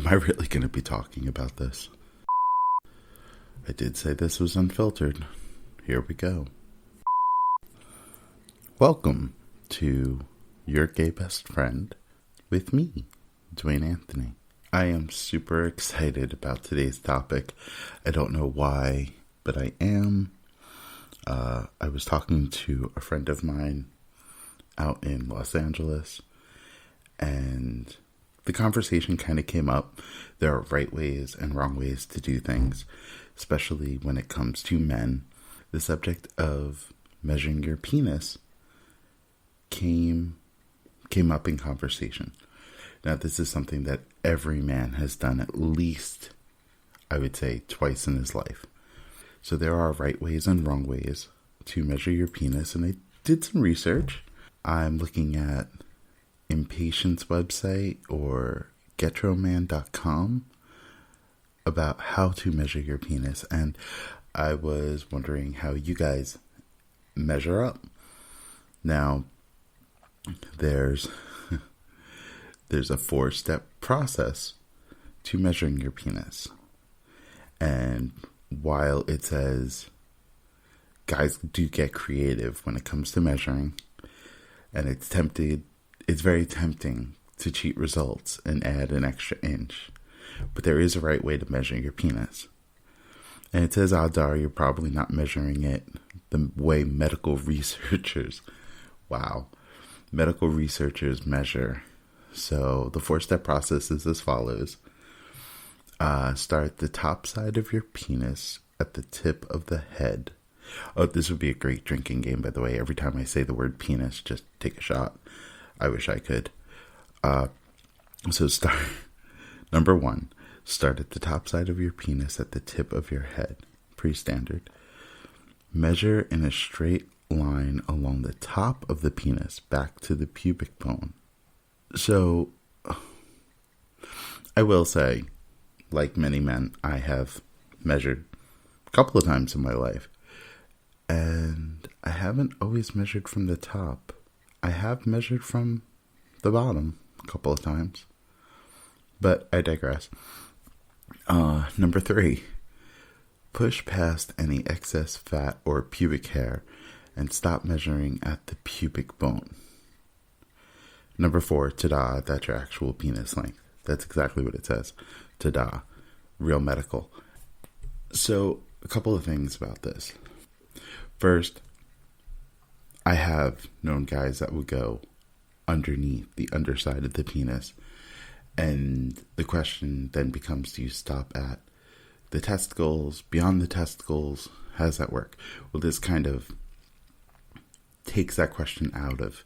I really going to be talking about this? I did say this was unfiltered. Here we go. Welcome to Your Gay Best Friend with me, Dwayne Anthony. I am super excited about today's topic. I don't know why, but I am. I was talking to a friend of mine out in Los Angeles, and the conversation kind of came up. There are right ways and wrong ways to do things, especially when it comes to men. The subject of measuring your penis came up in conversation. Now, this is something that every man has done at least, I would say, twice in his life. So there are right ways and wrong ways to measure your penis, and I did some research. I'm looking at Impatient's website or getroman.com about how to measure your penis, and I was wondering how you guys measure up. Now, there's a 4-step process to measuring your penis, and while it says guys do get creative when it comes to measuring, and it's very tempting to cheat results and add an extra inch. But there is a right way to measure your penis. And it says odds are you're probably not measuring it the way medical researchers measure. So the 4-step process is as follows. Start the top side of your penis at the tip of the head. Oh, this would be a great drinking game, by the way. Every time I say the word penis, just take a shot. I wish I could. So number 1, start at the top side of your penis at the tip of your head. Pretty standard. Measure in a straight line along the top of the penis back to the pubic bone. So, I will say, like many men, I have measured a couple of times in my life. And I haven't always measured from the top. I have measured from the bottom a couple of times. But I digress. Number 3. Push past any excess fat or pubic hair and stop measuring at the pubic bone. Number 4. Ta-da, that's your actual penis length. That's exactly what it says. Ta-da. Real medical. So, a couple of things about this. First, I have known guys that would go underneath the underside of the penis. And the question then becomes, do you stop at the testicles, beyond the testicles? How does that work? Well, this kind of takes that question out of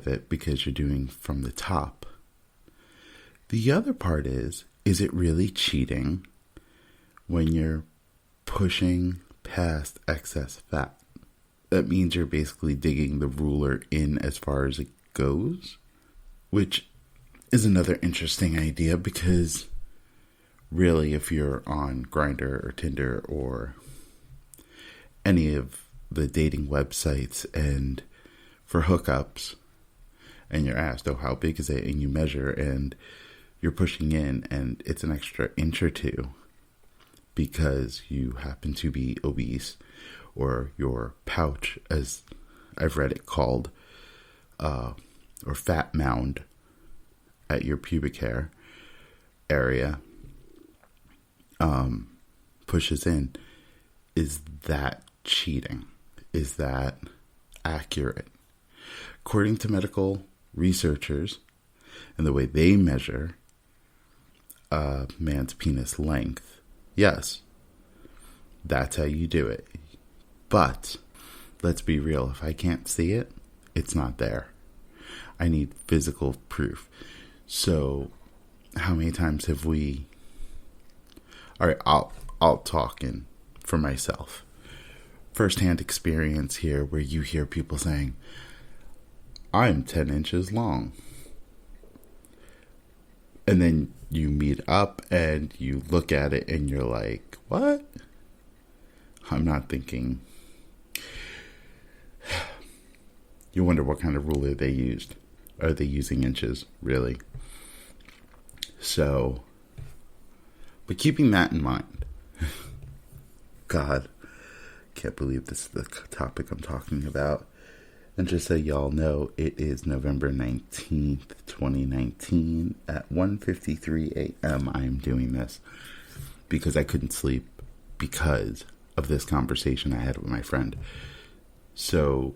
it because you're doing from the top. The other part is it really cheating when you're pushing past excess fat? That means you're basically digging the ruler in as far as it goes, which is another interesting idea because really if you're on Grindr or Tinder or any of the dating websites and for hookups and you're asked, oh, how big is it? And you measure and you're pushing in and it's an extra inch or two because you happen to be obese or your pouch, as I've read it called, or fat mound at your pubic hair area pushes in. Is that cheating? Is that accurate? According to medical researchers and the way they measure a man's penis length, yes, that's how you do it. But let's be real. If I can't see it, it's not there. I need physical proof. So how many times have we... All right, I'll talk in for myself. First-hand experience here where you hear people saying, I'm 10 inches long. And then you meet up and you look at it and you're like, what? I'm not thinking. You wonder what kind of ruler they used. Are they using inches, really? So But keeping that in mind, God, can't believe this is the topic I'm talking about. And just so y'all know, it is November 19th, 2019 at 1:53 a.m. I am doing this because I couldn't sleep because of this conversation I had with my friend. So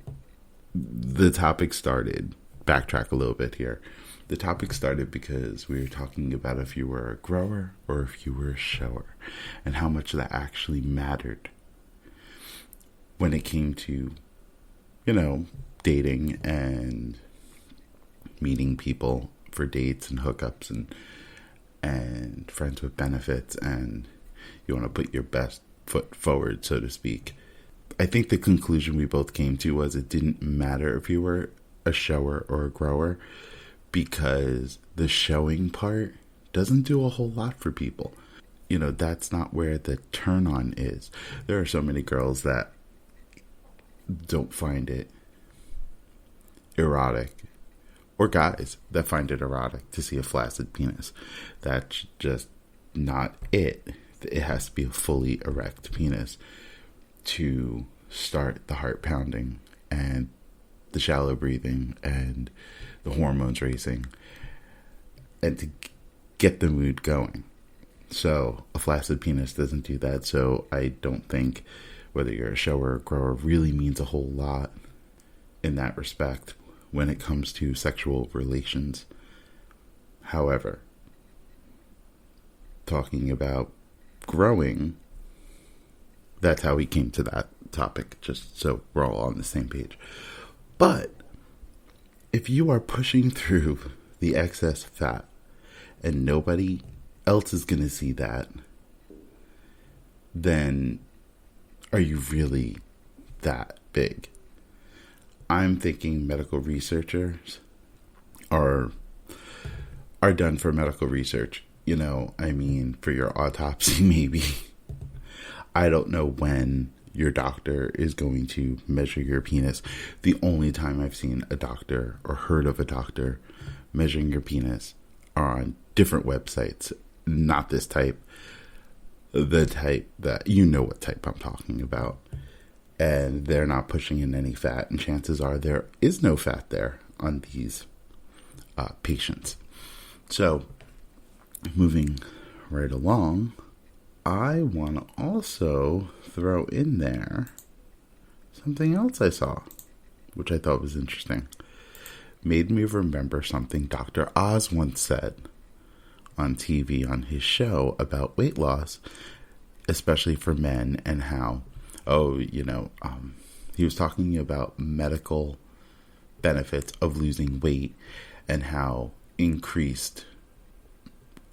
the topic started, backtrack a little bit here. The topic started because we were talking about if you were a grower or if you were a shower and how much that actually mattered when it came to, dating and meeting people for dates and hookups and friends with benefits, and you want to put your best foot forward, so to speak. I think the conclusion we both came to was it didn't matter if you were a shower or a grower, because the showing part doesn't do a whole lot for people. That's not where the turn on is. There are so many girls that don't find it erotic, or guys that find it erotic to see a flaccid penis. That's just not it. It has to be a fully erect penis to start the heart pounding and the shallow breathing and the hormones racing and to get the mood going. So a flaccid penis doesn't do that. So I don't think whether you're a shower or grower really means a whole lot in that respect when it comes to sexual relations. However, talking about growing, that's how we came to that topic, just so we're all on the same page. But if you are pushing through the excess fat and nobody else is going to see that, then are you really that big? I'm thinking medical researchers are done for medical research. For your autopsy, maybe. I don't know when your doctor is going to measure your penis. The only time I've seen a doctor or heard of a doctor measuring your penis are on different websites, not this type. The type that, what type I'm talking about. And they're not pushing in any fat, and chances are there is no fat there on these patients. So, moving right along, I want to also throw in there something else I saw, which I thought was interesting. Made me remember something Dr. Oz once said on TV on his show about weight loss, especially for men, and how, he was talking about medical benefits of losing weight and how increased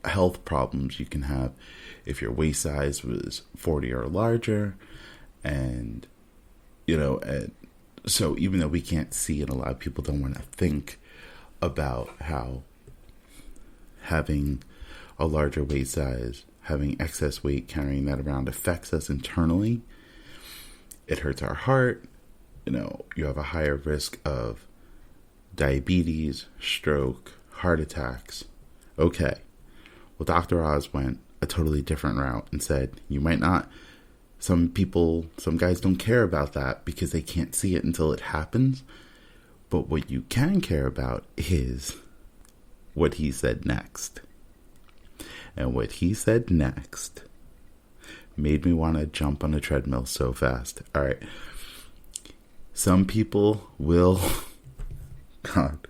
health problems you can have if your waist size was 40 or larger. And so even though we can't see it, a lot of people don't want to think about how having a larger waist size, having excess weight, carrying that around affects us internally. It hurts our heart. You have a higher risk of diabetes, stroke, heart attacks. Okay. Well, Dr. Oz went a totally different route and said, you might not, some guys don't care about that because they can't see it until it happens. But what you can care about is what he said next. And what he said next made me want to jump on a treadmill so fast. All right. Some people will... God.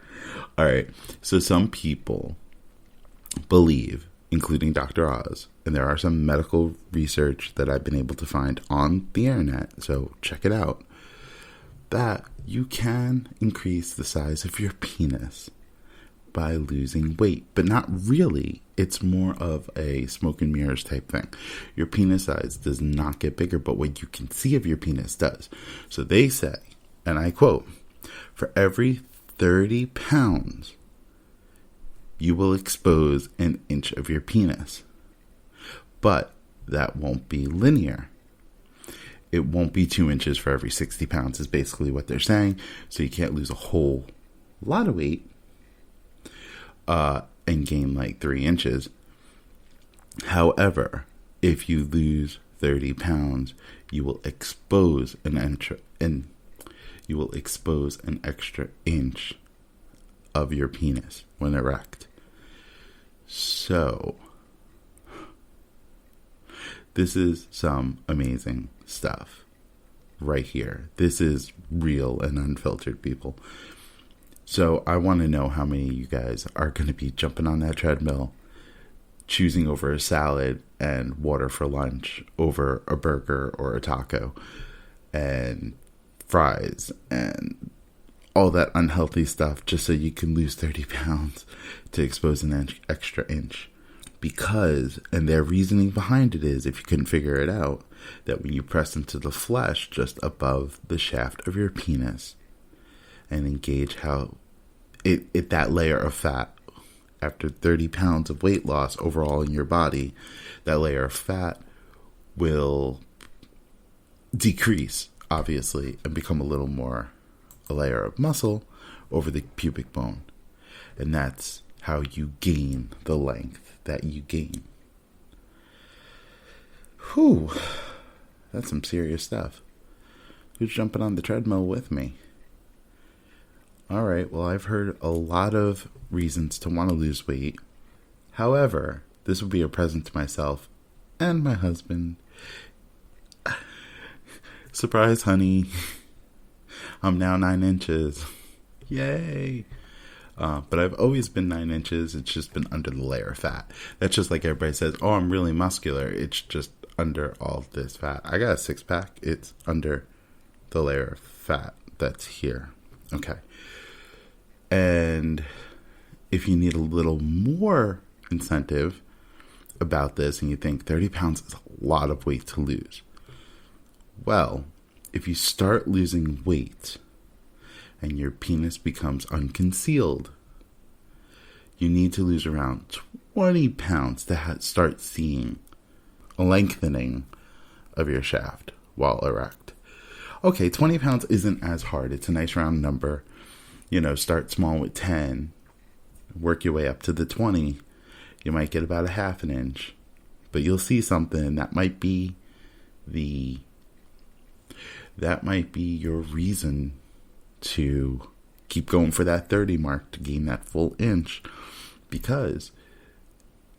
All right. So some people believe, including Dr. Oz, and there are some medical research that I've been able to find on the internet, so check it out, that you can increase the size of your penis by losing weight, but not really. It's more of a smoke and mirrors type thing. Your penis size does not get bigger, but what you can see of your penis does. So they say, and I quote, for every 30 pounds, you will expose an inch of your penis. But that won't be linear. It won't be 2 inches for every 60 pounds is basically what they're saying. So you can't lose a whole lot of weight and gain like 3 inches. However, if you lose 30 pounds, you will expose an extra inch of your penis when erect. So, this is some amazing stuff right here. This is real and unfiltered, people. So I want to know how many of you guys are going to be jumping on that treadmill, choosing over a salad and water for lunch over a burger or a taco and fries and all that unhealthy stuff just so you can lose 30 pounds to expose an extra inch. Because, and their reasoning behind it is, if you couldn't figure it out, that when you press into the flesh just above the shaft of your penis and engage how that layer of fat, after 30 pounds of weight loss overall in your body, that layer of fat will decrease, obviously, and become a little more a layer of muscle over the pubic bone. And that's how you gain the length that you gain. Whew. That's some serious stuff. Who's jumping on the treadmill with me? All right, well, I've heard a lot of reasons to want to lose weight. However, this would be a present to myself and my husband. Surprise, honey. I'm now 9 inches. Yay. But I've always been 9 inches. It's just been under the layer of fat. That's just like everybody says, oh, I'm really muscular. It's just under all this fat. I got a 6-pack. It's under the layer of fat that's here. Okay. And if you need a little more incentive about this and you think 30 pounds is a lot of weight to lose. Well, if you start losing weight and your penis becomes unconcealed, you need to lose around 20 pounds to start seeing a lengthening of your shaft while erect. Okay, 20 pounds isn't as hard. It's a nice round number. You know, start small with 10, work your way up to the 20. You might get about a half an inch, but you'll see something that might be your reason to keep going for that 30 mark to gain that full inch. Because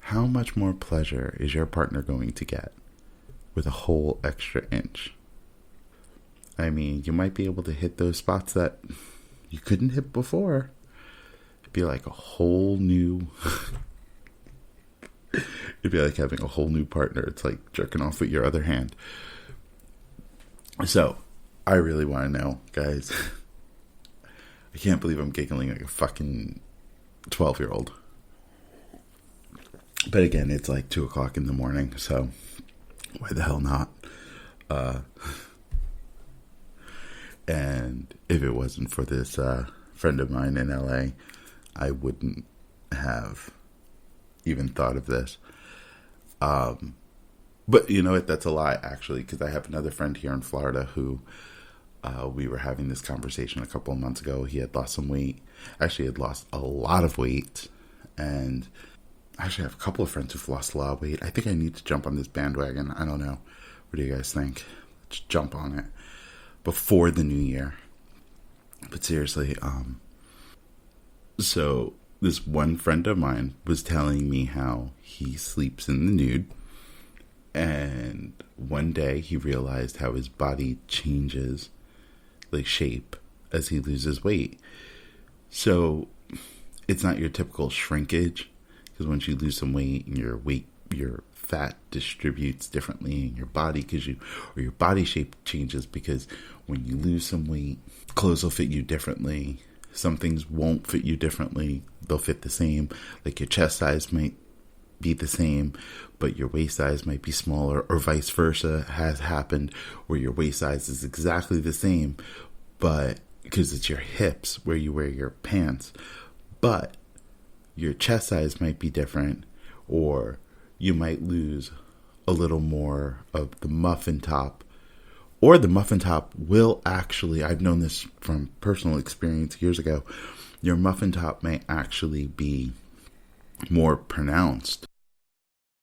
how much more pleasure is your partner going to get with a whole extra inch? I mean, you might be able to hit those spots that you couldn't hit before. It'd be like a whole new... It'd be like having a whole new partner. It's like jerking off with your other hand. So, I really want to know, guys. I can't believe I'm giggling like a fucking 12-year-old. But again, it's like 2 o'clock in the morning, so why the hell not? And if it wasn't for this friend of mine in LA, I wouldn't have even thought of this. But you know what? That's a lie, actually, because I have another friend here in Florida who we were having this conversation a couple of months ago. He had lost some weight. Actually, had lost a lot of weight. And actually, I have a couple of friends who've lost a lot of weight. I think I need to jump on this bandwagon. I don't know. What do you guys think? Let's jump on it before the new year. But seriously, so this one friend of mine was telling me how he sleeps in the nude. And one day he realized how his body changes, like shape, as he loses weight. So it's not your typical shrinkage, because once you lose some weight and your fat distributes differently in your body, or your body shape changes, because when you lose some weight, clothes will fit you differently. Some things won't fit you differently. They'll fit the same. Like your chest size might be the same, but your waist size might be smaller, or vice versa has happened where your waist size is exactly the same, but because it's your hips where you wear your pants, but your chest size might be different, or you might lose a little more of the muffin top, or the muffin top will actually, I've known this from personal experience years ago, your muffin top may actually be more pronounced